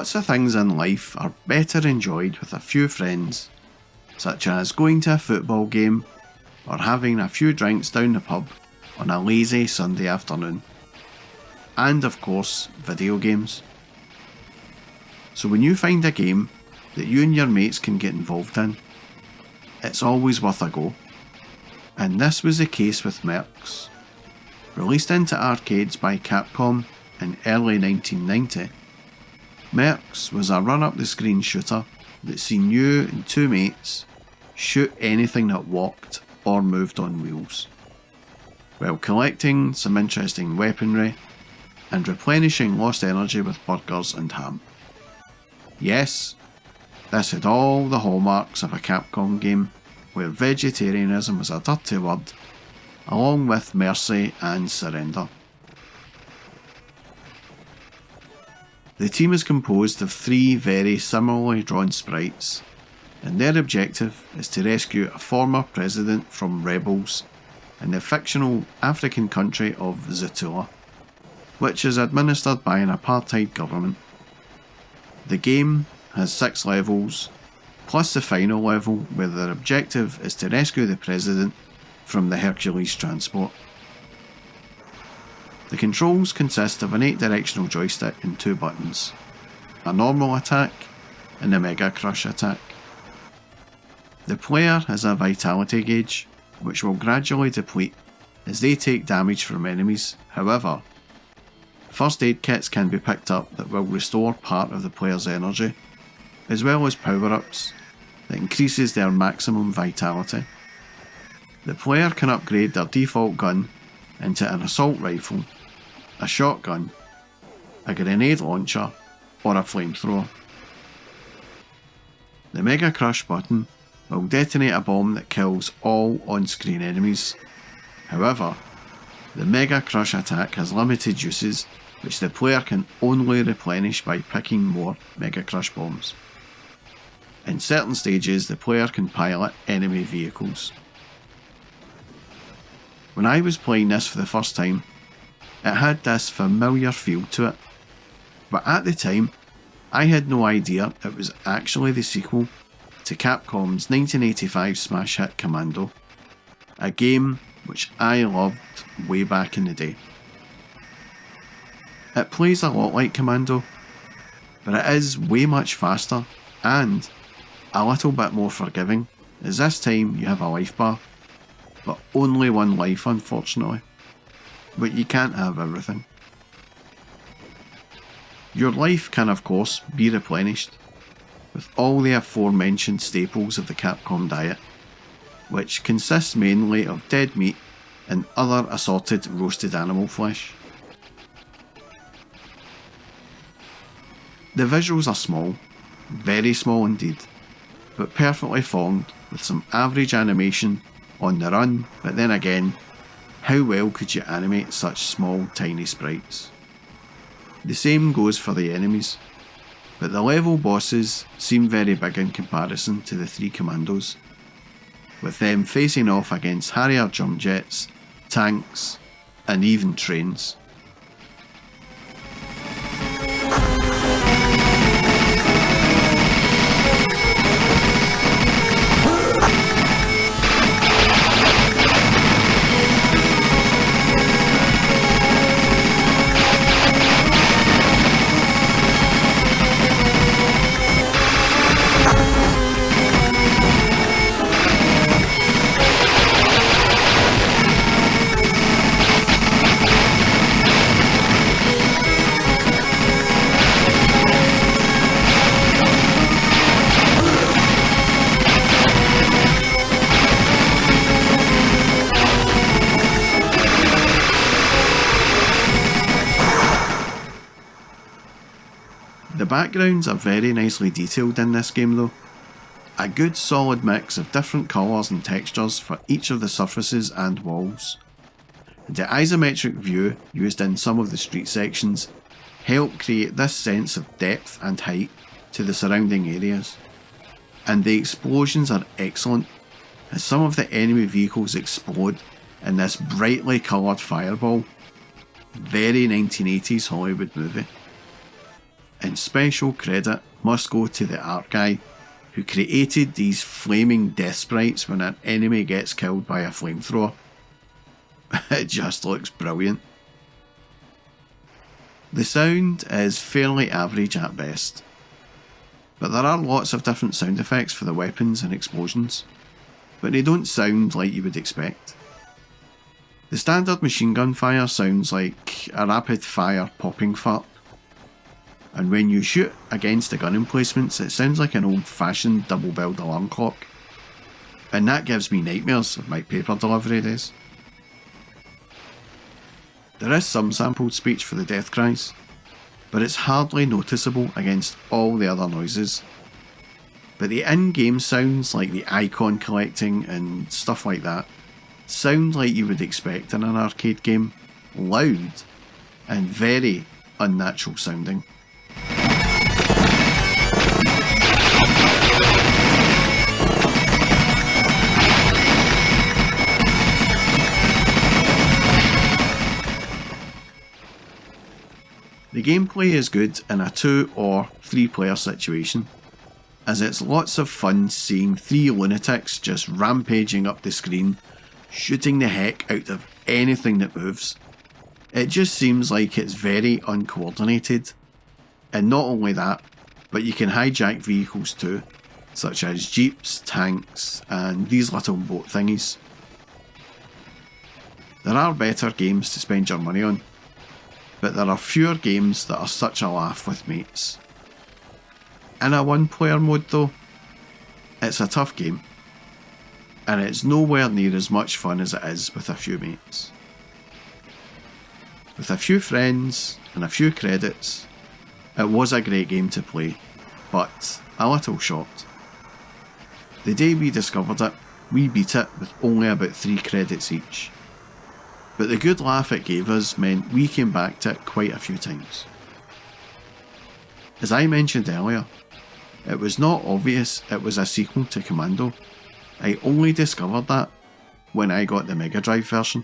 Lots of things in life are better enjoyed with a few friends, such as going to a football game or having a few drinks down the pub on a lazy Sunday afternoon. And of course, video games. So when you find a game that you and your mates can get involved in, it's always worth a go. And this was the case with Mercs. Released into arcades by Capcom in early 1990, Mercs was a run-up-the-screen shooter that seen you and two mates shoot anything that walked or moved on wheels, while collecting some interesting weaponry and replenishing lost energy with burgers and ham. Yes, this had all the hallmarks of a Capcom game where vegetarianism was a dirty word, along with mercy and surrender. The team is composed of three very similarly drawn sprites, and their objective is to rescue a former president from rebels in the fictional African country of Zutula, which is administered by an apartheid government. The game has 6 levels, plus the final level where their objective is to rescue the president from the Hercules transport. The controls consist of an 8-directional joystick and 2 buttons, a normal attack and a Mega Crush attack. The player has a vitality gauge, which will gradually deplete as they take damage from enemies. However, first aid kits can be picked up that will restore part of the player's energy, as well as power-ups that increases their maximum vitality. The player can upgrade their default gun into an assault rifle, a shotgun, a grenade launcher, or a flamethrower. The Mega Crush button will detonate a bomb that kills all on-screen enemies. However, the Mega Crush attack has limited uses, which the player can only replenish by picking more Mega Crush bombs. In certain stages, the player can pilot enemy vehicles. When I was playing this for the first time, it had this familiar feel to it, but at the time, I had no idea it was actually the sequel to Capcom's 1985 smash hit Commando, a game which I loved way back in the day. It plays a lot like Commando, but it is way much faster and a little bit more forgiving, as this time you have a life bar, but only 1 life unfortunately, but you can't have everything. Your life can of course be replenished with all the aforementioned staples of the Capcom diet, which consists mainly of dead meat and other assorted roasted animal flesh. The visuals are small, very small indeed, but perfectly formed with some average animation on the run, but then again, how well could you animate such small tiny sprites? The same goes for the enemies, but the level bosses seem very big in comparison to the 3 commandos, with them facing off against Harrier jump jets, tanks, and even trains. The backgrounds are very nicely detailed in this game though. A good solid mix of different colours and textures for each of the surfaces and walls. The isometric view used in some of the street sections help create this sense of depth and height to the surrounding areas. And the explosions are excellent, as some of the enemy vehicles explode in this brightly coloured fireball. Very 1980s Hollywood movie. And special credit must go to the art guy who created these flaming death sprites when an enemy gets killed by a flamethrower. It just looks brilliant. The sound is fairly average at best, but there are lots of different sound effects for the weapons and explosions, but they don't sound like you would expect. The standard machine gun fire sounds like a rapid fire popping fart, and when you shoot against the gun emplacements it sounds like an old fashioned double belled alarm clock, and that gives me nightmares of my paper delivery days. There is some sampled speech for the death cries, but it's hardly noticeable against all the other noises. But the in-game sounds like the icon collecting and stuff like that sound like you would expect in an arcade game, loud and very unnatural sounding. The gameplay is good in a 2 or 3 player situation, as it's lots of fun seeing 3 lunatics just rampaging up the screen, shooting the heck out of anything that moves. It just seems like it's very uncoordinated, and not only that, but you can hijack vehicles too, such as jeeps, tanks, and these little boat thingies. There are better games to spend your money on, but there are fewer games that are such a laugh with mates. In a 1-player mode though, it's a tough game, and it's nowhere near as much fun as it is with a few mates. With a few friends and a few credits, it was a great game to play, but a little short. The day we discovered it, we beat it with only about 3 credits each. But the good laugh it gave us meant we came back to it quite a few times. As I mentioned earlier, it was not obvious it was a sequel to Commando. I only discovered that when I got the Megadrive version.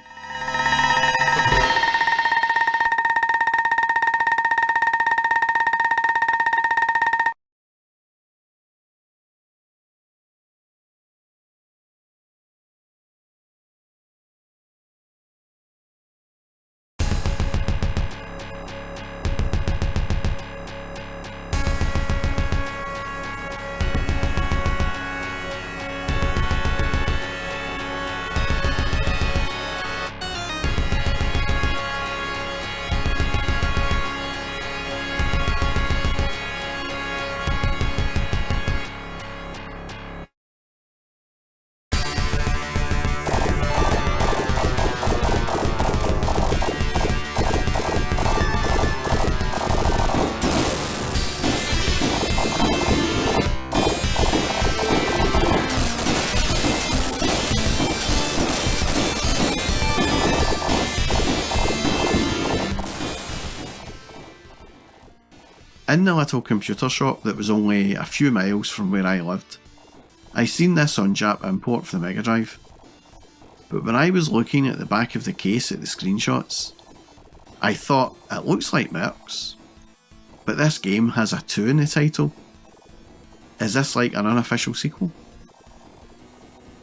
In the little computer shop that was only a few miles from where I lived, I seen this on Jap import for the Megadrive, but when I was looking at the back of the case at the screenshots, I thought it looks like Mercs, but this game has a 2 in the title. Is this like an unofficial sequel?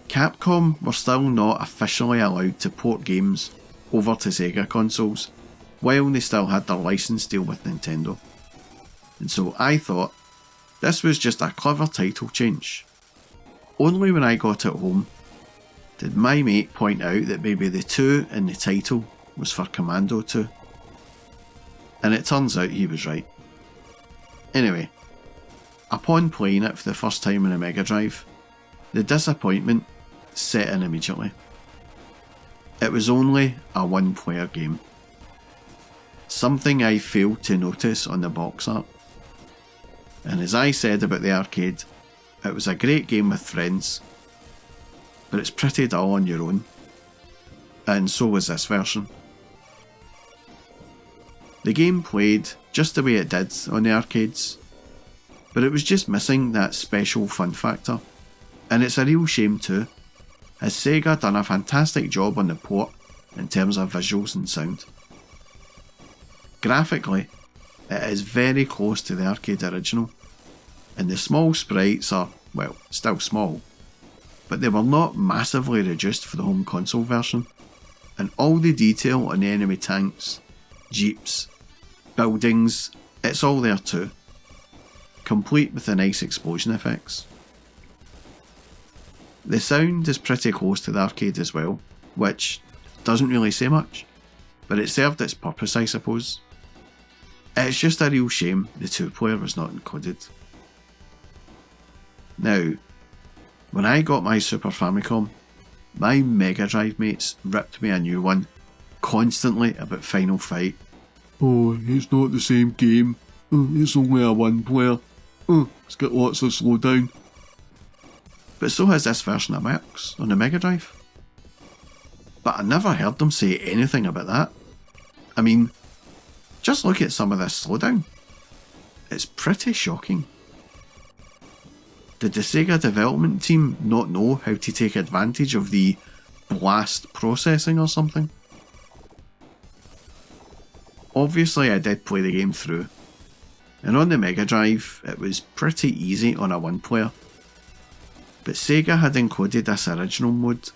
Capcom were still not officially allowed to port games over to Sega consoles while they still had their license deal with Nintendo. And so I thought this was just a clever title change. Only when I got it home did my mate point out that maybe the 2 in the title was for Commando 2. And it turns out he was right. Anyway, upon playing it for the first time in a Megadrive, the disappointment set in immediately. It was only a 1-player game. Something I failed to notice on the box art. And as I said about the arcade, it was a great game with friends, but it's pretty dull on your own. And so was this version. The game played just the way it did on the arcades, but it was just missing that special fun factor. And it's a real shame too, as Sega done a fantastic job on the port in terms of visuals and sound. Graphically, it is very close to the arcade original, and the small sprites are, well, still small, but they were not massively reduced for the home console version, and all the detail on the enemy tanks, jeeps, buildings, it's all there too, complete with the nice explosion effects. The sound is pretty close to the arcade as well, which doesn't really say much, but it served its purpose, I suppose. It's just a real shame the 2-player was not included. Now, when I got my Super Famicom, my Megadrive mates ripped me a new one constantly about Final Fight. Oh, it's not the same game. It's only a 1-player. It's got lots of slowdown. But so has this version of Mercs on the Megadrive. But I never heard them say anything about that. I mean, just look at some of this slowdown. It's pretty shocking. Did the Sega development team not know how to take advantage of the blast processing or something? Obviously I did play the game through, and on the Mega Drive it was pretty easy on a 1-player, but Sega had included this original mode,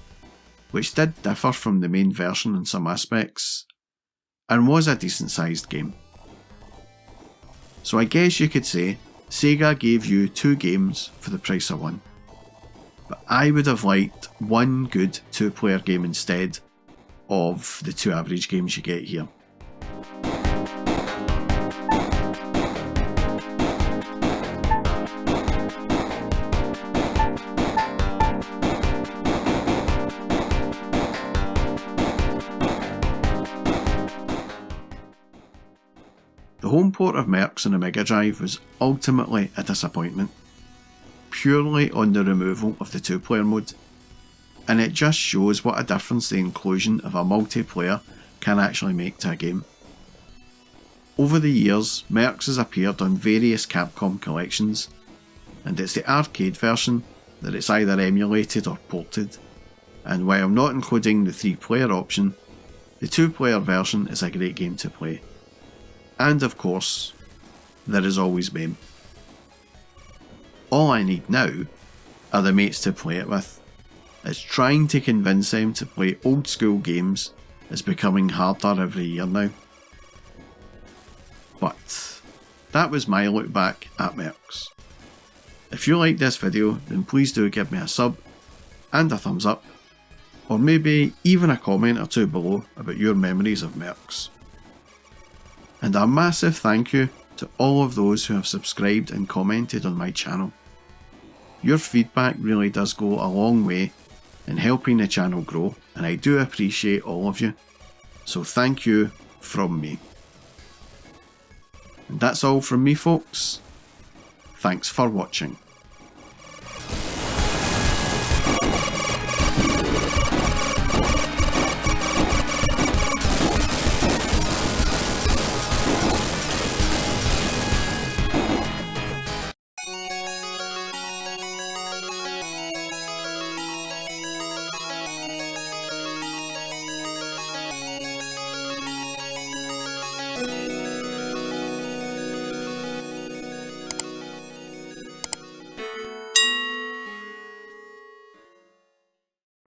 which did differ from the main version in some aspects, and was a decent sized game. So I guess you could say Sega gave you 2 games for the price of 1. But I would have liked one good 2-player game instead of the 2 average games you get here. The home port of Mercs on the Mega Drive was ultimately a disappointment, purely on the removal of the 2-player mode, and it just shows what a difference the inclusion of a multiplayer can actually make to a game. Over the years, Mercs has appeared on various Capcom collections, and it's the arcade version that it's either emulated or ported, and while not including the 3-player option, the 2-player version is a great game to play. And of course, there is always MAME. All I need now are the mates to play it with, as trying to convince them to play old school games is becoming harder every year now. But that was my look back at Mercs. If you liked this video, then please do give me a sub and a thumbs up, or maybe even a comment or two below about your memories of Mercs. And a massive thank you to all of those who have subscribed and commented on my channel. Your feedback really does go a long way in helping the channel grow, and I do appreciate all of you. So thank you from me. And that's all from me, folks. Thanks for watching.